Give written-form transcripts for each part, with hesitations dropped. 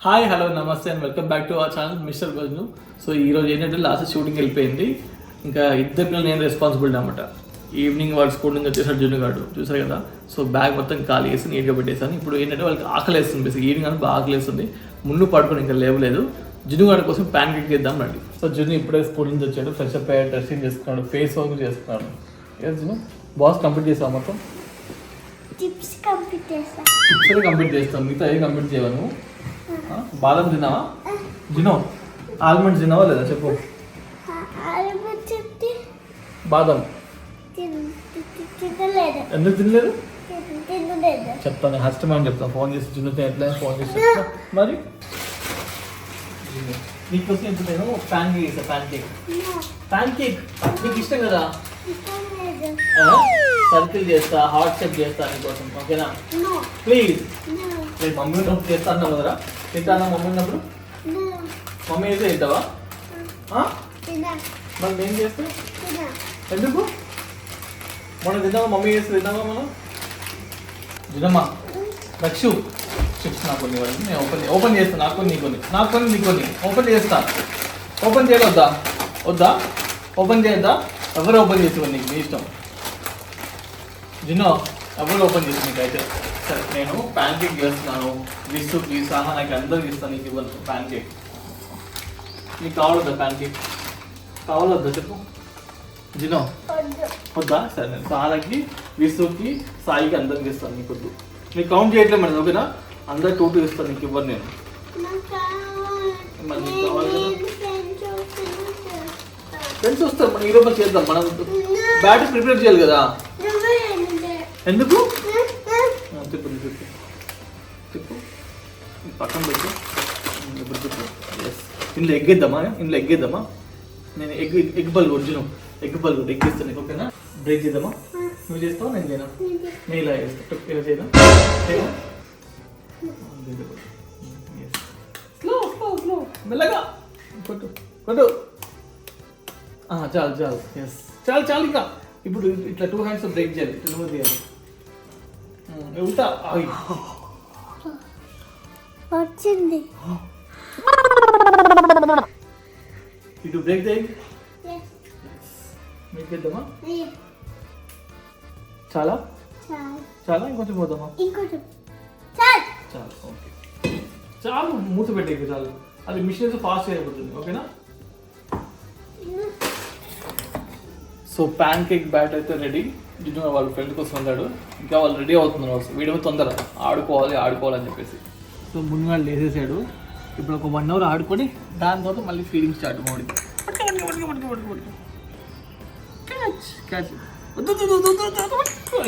Hi hello నమస్తే and welcome back to our channel mister Gajnu. So ఈరోజు ఏంటంటే last shooting వెళ్ళిపోయింది. ఇంకా ఇద్దరు పిల్లలు నేను రెస్పాన్సిబిలిటీ అనమాట. ఈవినింగ్ వాడు స్కూల్ నుంచి వచ్చేసాడు జున్నుగాడు, చూసారు కదా. సో బ్యాగ్ మొత్తం ఖాళీ వేసి నీట్గా పెట్టేసాను. ఇప్పుడు ఏంటంటే వాళ్ళకి ఆకలి వేస్తుంది, బేసిక్ ఈవినింగ్ అని బాగా ఆకలి వేస్తుంది. ముందు పడుకొని ఇంకా లేవలేదు. జున్నుగాడి కోసం ప్యాన్ కేక్ చేద్దాం రండి. సో జున్ను ఇప్పుడే స్కూల్ నుంచి వచ్చాడు, ఫ్రెష్ అప్ అయ్యాడు, డ్రెస్సింగ్ చేసుకున్నాడు, ఫేస్ వాష్ చేసుకున్నాడు. ఏ జున్ను బాస్ కంప్లీట్ చేసావు మొత్తం? చిప్స్ కంప్లీట్ చేస్తా. చిప్స్ కంప్లీట్ చేస్తాం, మిగతా ఏది కంప్లీట్ చేయను. బాదం తిన్నావా? తినో. ఆల్మండ్స్ తిన్నావా లేదా చెప్పు. బాదం ఎందుకు తినలేదు చెప్తాను, హస్టమని చెప్తాను. ఫోన్ చేసి చిన్న ఎట్లా ఫోన్ చేసి చెప్తా. మరి నీకోసం ఎంత నేను ప్యాన్ కేక్ చేస్తా. ప్యాన్ కేక్ నీకు ఇష్టం కదా. సర్కిల్ చేస్తా, హాట్ షేప్ చేస్తా నీకోసం, ఓకేనా? ప్లీజ్. నేను మమ్మీ ఉన్నప్పుడు చేస్తా అన్నావు కదరా, తింటా అన్నా మమ్మీ ఉన్నప్పుడు. మమ్మీ అయితే తింటావా? మరి నేను చేస్తే ఎందుకు? మనం తిందామా, మమ్మీ చేస్తే తిందామా మనం? తినమ్మా. రక్షు చిప్స్ నాకు కొన్ని వాళ్ళు, నేను ఓపెన్ చేస్తాను. నాకు కొన్ని నీకొని ఓపెన్ చేస్తా. ఓపెన్ చేయవద్దా? వద్దా? ఓపెన్ చేయొద్దా? ఎవరు ఓపెన్ చేసి నీకు మీ ఇష్టం. జిన్నో ఎవరు ఓపెన్ చేసి నీకైతే. సరే నేను ప్యాన్ కేక్ చేస్తున్నాను. విసుకి సహా నాకు అందరికి ఇస్తాను. నీకు ఇవ్వను ప్యాన్ కేక్. నీకు కావాలొద్దా ప్యాన్ కేక్? కావాలొద్దా చెప్పు. జినో వద్దా? సరే నేను సహాలకి, విసుకి, సాయికి అందరికి ఇస్తాను. నీకు వద్దు. నీకు కౌంట్ చేయట్లేదు మేడం, ఓకేనా? అందరు 2 ఇస్తాను, నీకు ఇవ్వరు నేను. మరి నీకు కావాలి కదా, ఫ్రెండ్స్ వస్తారు. మనం ఈరోజు చేద్దాం. మనం బ్యాట్ ప్రిపేర్ చేయాలి కదా. ఎందుకు చెప్పు చెప్పు చెప్పు. పక్కన పెట్టు. ఇప్పుడు చెప్పు. ఎస్, ఇందులో ఎగ్గేద్దామా? నేను ఎగ్ బల్బ్ ఒరిజినల్ ఎగ్ ఇస్తాను నీకు, ఓకేనా? బ్రేక్ చేద్దామా? నువ్వు చేస్తావా నేను చేయనా? నేను ఇలా చేస్తా. ఇలా చేయనా? స్లో మెల్లగా కొట్టు. చాలు. ఎస్ చాలు. ఇంకా ఇప్పుడు ఇట్లా 2 హ్యాండ్స్ బ్రేక్ చేయాలి. నువ్వు చేయాలి. ఉంటా వచ్చింది. ఇటు బ్రేక్ చేయి. మీకేద్దామా? చాలా ఇంకొంచెం పోదామా? చాలు ఓకే. చాలు మూత పెట్టే చాలు. అది మిషన్ ఫాస్ట్ అయిపోతుంది, ఓకేనా? సో ప్యాన్ కేక్ బ్యాట్ అయితే రెడీ. జిన్ను వాళ్ళ ఫ్రెండ్ కోసం ఉన్నాడు, ఇంకా వాళ్ళు రెడీ అవుతున్నారు. వీడియో తొందర ఆడుకోవాలని చెప్పేసి. సో ముందుగా లేసేసాడు. ఇప్పుడు ఒక 1 అవర్ ఆడుకొని దాని తర్వాత మళ్ళీ ఫీడింగ్ స్టార్ట్ మోడీ. క్యాచ్.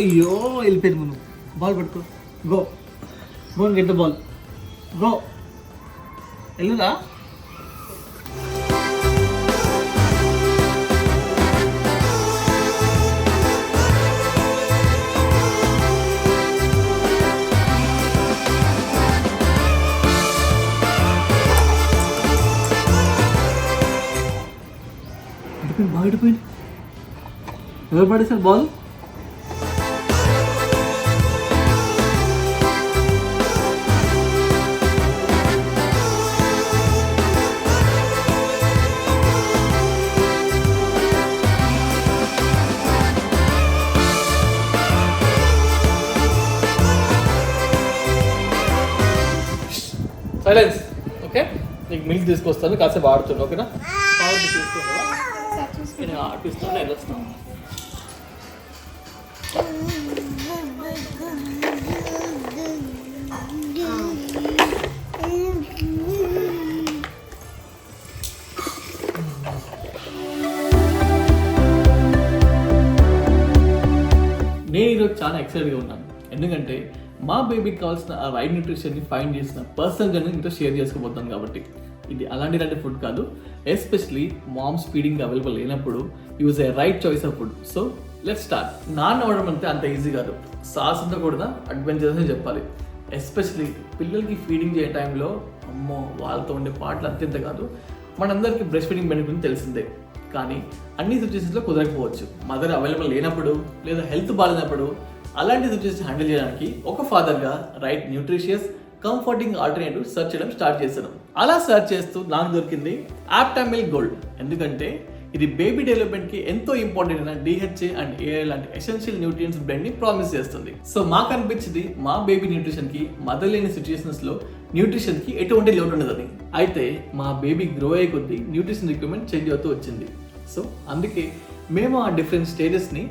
అయ్యో వెళ్ళిపోయింది. ముందు బాల్ పట్టుకో. Go get the ball. Go వెళ్ళుదా? బయటపోయింది. ఎవరు పడేసారు బాల్? సైలెన్స్. ఓకే, నీకు మిల్క్ తీసుకొస్తాను, కాసేపు ఆడుతుండు, ఓకేనా? తీసుకుంటా, నేను ఆడిపిస్తాను, వెళ్ళొస్తాను. నేను ఈరోజు చాలా ఎక్సైట్గా ఉన్నాను, ఎందుకంటే మా బేబీకి కావాల్సిన ఆ రైట్ న్యూట్రిషన్ని ఫైండ్ చేసిన పర్సన్గా మీతో షేర్ చేసుకోబోతాను. కాబట్టి ఇది అలాంటి ఫుడ్ కాదు, ఎస్పెషలీ మామ్స్ ఫీడింగ్ అవైలబుల్ లేనప్పుడు use a right choice of food. So let's start. నాన్న అవ్వడం అంటే అంత ఈజీ కాదు, సాహసంతో కూడా అడ్వెంచరస్ అని చెప్పాలి. ఎస్పెషలీ పిల్లలకి ఫీడింగ్ చేసే టైంలో అమ్మో వాళ్ళతో ఉండే పాటలు అత్యంత కాదు. మనందరికీ బ్రెస్ట్ ఫీడింగ్ బెనిఫిట్ తెలిసిందే, కానీ అన్ని సిచ్యువేషన్స్లో కుదరకపోవచ్చు. మదర్ అవైలబుల్ లేనప్పుడు లేదా హెల్త్ బాగాలేనప్పుడు అలాంటి సిచ్యువేషన్ హ్యాండిల్ చేయడానికి ఒక ఫాదర్గా right nutritious comforting alternative search చేయడం స్టార్ట్ చేశాను. అలా సెర్చ్ చేస్తూ నాకు దొరికింది ఆప్టామిల్ గోల్డ్. ఎందుకంటే ఇది బేబీ డెవలప్మెంట్కి ఎంతో ఇంపార్టెంట్ అయిన DHA అండ్ AI లాంటి ఎసెన్షియల్ న్యూట్రియన్స్ బ్లెండ్ని ప్రామిస్ చేస్తుంది. సో మాకు అనిపించింది మా బేబీ న్యూట్రిషన్కి మదర్ లేని సిచ్యుయేషన్స్లో న్యూట్రిషన్కి ఎటువంటి లోటు ఉండదని. అయితే మా బేబీ గ్రో అయ్యే కొద్దీ న్యూట్రిషన్ రిక్వైర్మెంట్ చేంజ్ అవుతూ వచ్చింది. సో అందుకే మేము ఆ డిఫరెంట్ స్టేజెస్ని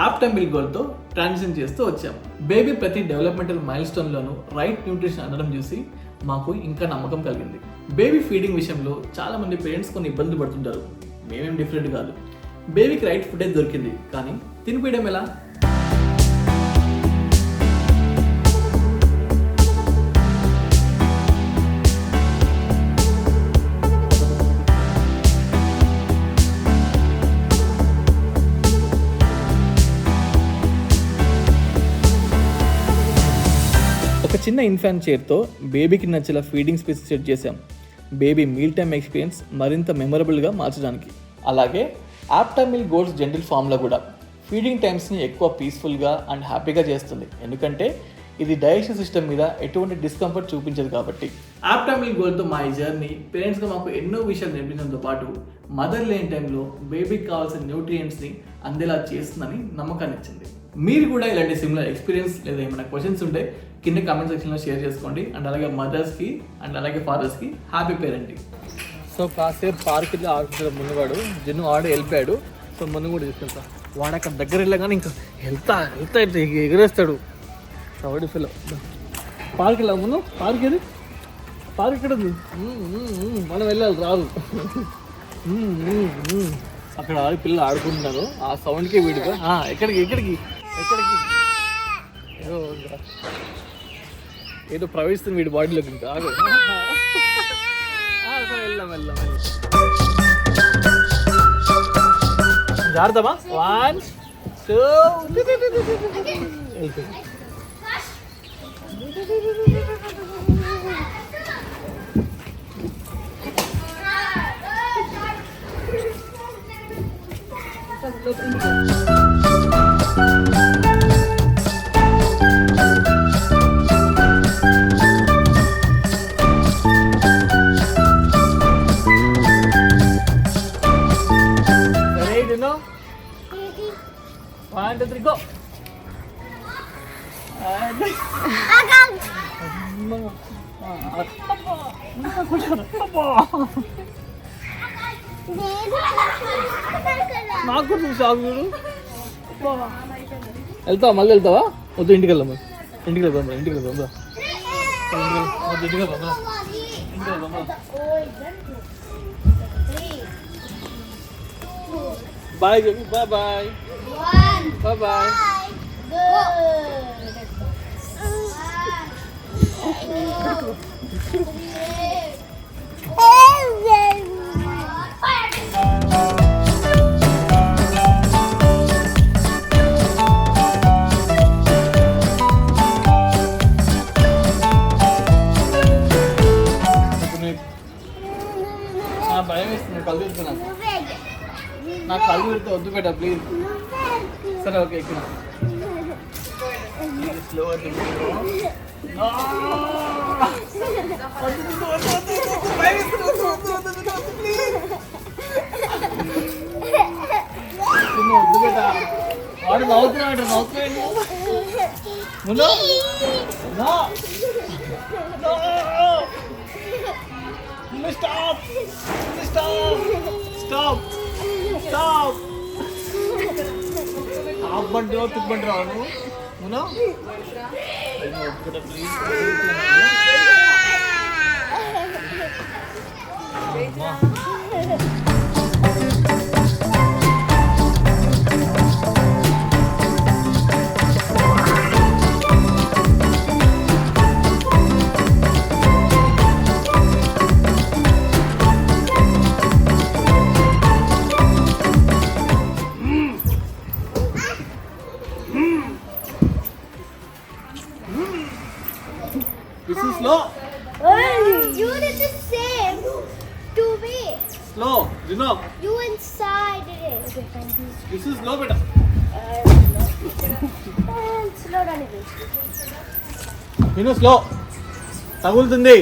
ఆప్టామిల్ గోల్డ్తో ట్రాన్సిషన్ చేస్తూ వచ్చాము. బేబీ ప్రతి డెవలప్మెంటల్ మైల్ స్టోన్లోనూ రైట్ న్యూట్రిషన్ అందడం చూసి మాకు ఇంకా నమ్మకం కలిగింది. బేబీ ఫీడింగ్ విషయంలో చాలామంది పేరెంట్స్ కొన్ని ఇబ్బందులు పడుతుంటారు. మేమేం డిఫరెంట్ కాదు. బేబీకి రైట్ ఫుడ్ అయితే దొరికింది, కానీ తినిపించడం ఎలా? ఒక చిన్న ఇన్ఫాన్ చైర్తో బేబీకి నచ్చేలా ఫీడింగ్ స్పేస్ సెట్ చేశాం. బేబీ మీల్ టైమ్ ఎక్స్పీరియన్స్ మరింత మెమరబుల్గా మార్చడానికి. అలాగే ఆప్టామిల్ గోల్డ్స్ జెంటిల్ ఫామ్లో కూడా ఫీడింగ్ టైమ్స్ని ఎక్కువ పీస్ఫుల్గా అండ్ హ్యాపీగా చేస్తుంది. ఎందుకంటే ఇది డైజెషన్ సిస్టమ్ మీద ఎటువంటి డిస్కంఫర్ట్ చూపించదు కాబట్టి. ఆప్టామిల్ గోల్డ్తో మా ఈ జర్నీ పేరెంట్స్గా మాకు ఎన్నో విషయాలు నేర్పించడంతో పాటు మదర్ లేని టైంలో బేబీకి కావాల్సిన న్యూట్రియంట్స్ని అందేలా చేస్తుందని నమ్మకాన్ని ఇచ్చింది. మీరు కూడా ఇలాంటి సిమిలర్ ఎక్స్పీరియన్స్ లేదా ఏమైనా క్వశ్చన్స్ ఉంటే కింద కామెంట్ సెక్షన్లో షేర్ చేసుకోండి. అండ్ అలాగే మదర్స్కి అండ్ అలాగే ఫాదర్స్కి హ్యాపీ పేరెంటింగ్. సో కాసేపు పార్క్లో ఆడుకుంటాడు మునుగాడు, జన్ను ఆడు వెళ్ళిపోయాడు. సో మును కూడా తీసుకెళ్తా. వాడు అక్కడ దగ్గర వెళ్ళగానే ఇంకా వెళ్తా ఎగరేస్తాడు. సౌడి ఫిలో పార్క్ వెళ్ళా మును. పార్క్ ఏది? పార్క్ ఎక్కడ ఉంది? మనం వెళ్ళాలి, రాదు. అక్కడ పిల్లలు ఆడుకుంటున్నారు. ఆ సౌండ్కి వీడిగా ఎక్కడికి ఎక్కడికి ఎక్కడికి ఏదో ప్రవేశిస్తుంది వీడి బాడీలోకి. ఇంకా ఆగు. వెళ్దాం వెళ్దాం వెళ్దాం. జాగ్రత్తమా. 1 2 1 2 3 go. నాకు షాక్ చూడు. వెళ్తావా? మళ్ళీ వెళ్తావా? వద్దు, ఇంటికి వెళ్దాం. ఇంటికి వెళ్దాం. ఇంటికి వెళ్దాం. ఇంటికి వెళ్దాం. Bye baby. Bye bye. Bye bye. భయం వేస్తుంది, కళ్ళు తిరుగుతున్నా. నాకు కళ్ళు తిరిగితే వద్దు బేటా, ప్లీజ్. సరే ఓకే, ఇక్కడ స్లో వద్దు బేటా. వాడు నవ్వుతున్నాడు. Stop stop stop stop. ఆపమంటావు, తిప్పమంటావు నువ్వు. This is slow. You did the same to me. Slow, you know. You inside it. This is slow, beta. Slow down a bit. You know, slow. తగులుతుంది.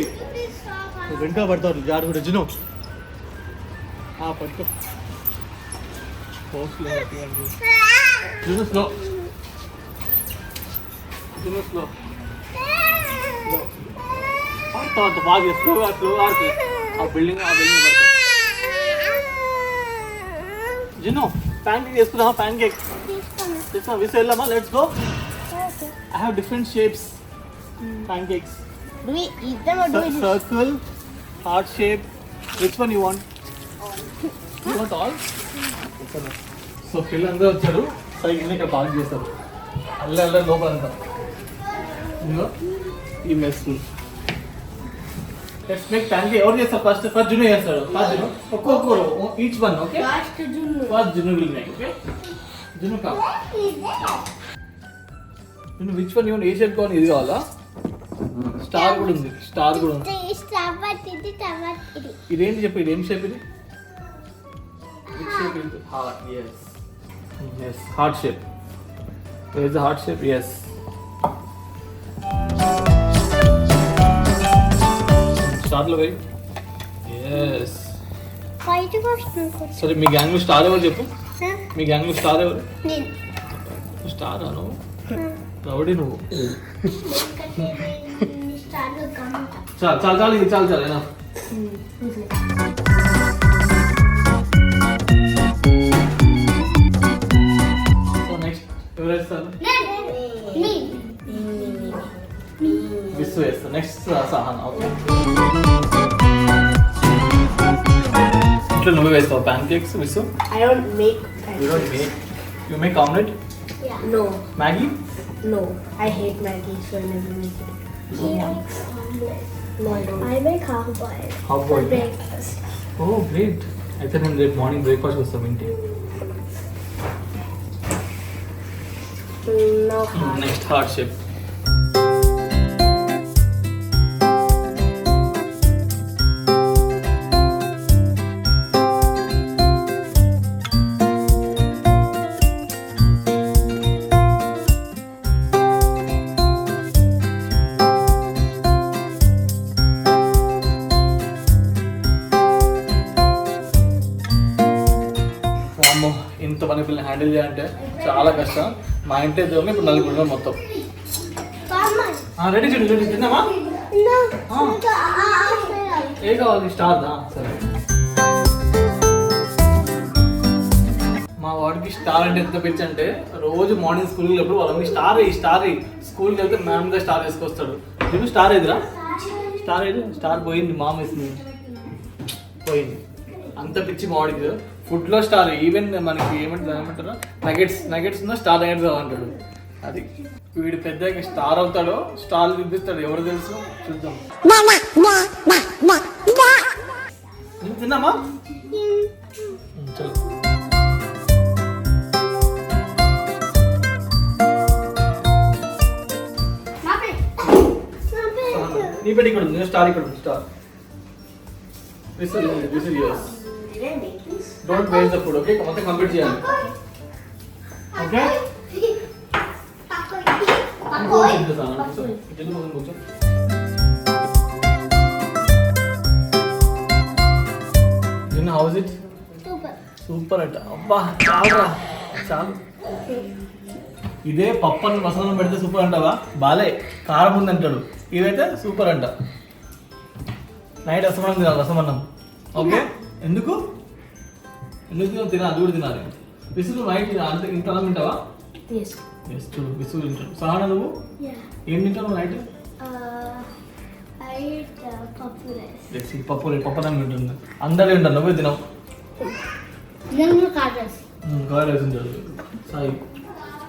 వెనక పడతారు జారు కూడా జును. పట్టుకో June slow June slow పడతా బాగా స్లోగా ఆడుతుంది. ఆ బిల్డింగ్ పడతా. జును ప్యాన్ కేక్ చేసుకుందామా? ప్యాన్ కేక్ తీసుకున్నాం. విసు వెళ్ళామా? Let's go. I have different shapes. Pancakes. Do we eat them or do we just... Circle, heart shape. Which one you want? You want all? So పిల్లలందరూ వచ్చారు. సైకిల్ని ఇక్కడ park చేస్తారు. అల్ల లోపల అంతా ఇదిగో ఈ మెస్. Let's make pancake. ఎవరు చేస్తారు ఫస్ట్? ఫస్ట్ జును చేస్తాడు. ఫస్ట్ జును ఒక్కొక్కరు each one. Okay first Junu will make. Okay Junu కా నువ్వు విచ్ వన్ ఏ షేప్ కావాలి? ఇది కావాలా? స్టార్ కూడా ఉంది. స్టార్ కూడా ఉంది. ఇదేంటి చెప్పు? ఇదేం షేప్ ఇది? Heart. yes heart shape. Where is the heart shape? Yes. Star లో వెయ్. yes. సరే మీ గ్యాంగ్ లో స్టార్ ఎవరు చెప్పు? మీ గ్యాంగ్ లో స్టార్ ఎవరు? స్టార్ అను రౌడీ నువ్వు. చాలు ఇది చాలు ఏనా? సో నెక్స్ట్ ఎవరు వేస్తారు? విసు వేస్తా. నెక్స్ట్ సహనా. ఓకే ఇట్లా నువ్వే వేస్తావు pancakes Visu? I don't make You don't make. You make omelette? Yeah. No. Maggie? No. I hate Maggie, so I never make it. She likes omelette. No, I don't. I make half boiled. Half boiled? For breakfast. Oh, great. అయితే నేను రేపు morning breakfast వస్తాం ఇంటి. No heart. Next heart shape. ఇంత పని పిల్లల్ని handle చేయాలంటే చాలా కష్టం. మా ఇంటి ఎదురు ఇప్పుడు నలుగురు మొత్తం. రెడీ చూడండి తిన్నామా? ఏ కావాలి? స్టార్ దా. సరే మా వాడికి స్టార్ అంటే ఎంత పిచ్చి అంటే రోజు మార్నింగ్ స్కూల్కి వెళ్ళినప్పుడు వాళ్ళకి స్టార్ స్కూల్కి వెళ్తే మ్యామ్ గా స్టార్ వేసుకొస్తాడు. నువ్వు స్టార్ ఎదురా? స్టార్ ఏది? స్టార్ పోయింది. మామ వేసింది పోయింది. అంత పిచ్చి మా వాడికి. ఫుడ్లో స్టార్. ఈవెన్ మనకి ఏమంటారు నగెట్స్ ఉన్నా స్టార్ నగెట్స్ అంటాడు. అది వీడు పెద్దగా స్టార్ అవుతాడో స్టార్ చూపిస్తాడు. ఎవరు తెలుసు? చూద్దాం. తిన్నామా? చలో నీ పెట్టి ఇక్కడ ఉంది. స్టార్ ఇక్కడ ఉంది. Star. This is yours. Did I make this? Don't waste the food, okay? మొత్తం కంప్లీట్ చేయాలి. Okay? How is it? Super అంట. అబ్బా చాలు. ఇదే పప్పు అని మసాలా పెడితే సూపర్ అంటావా? బాలే కారం ఉంది అంటాడు. ఇదైతే సూపర్ అంట. నైట్ రసమన్నం తినాలి. రసమన్నం. ఓకే ఎందుకు తినాలి? అది కూడా తినాలి. విసులు నైట్ అంత ఇంత అన్నం తింటావా? చూడు విసులు తింటాడు. సహనా నువ్వు ఏం తింటావు నైట్? పప్పు అన్నం తింటుంది. అందరూ తింటారు. నువ్వే తినవు. కార్ రైస్ తింటాడు సాయి.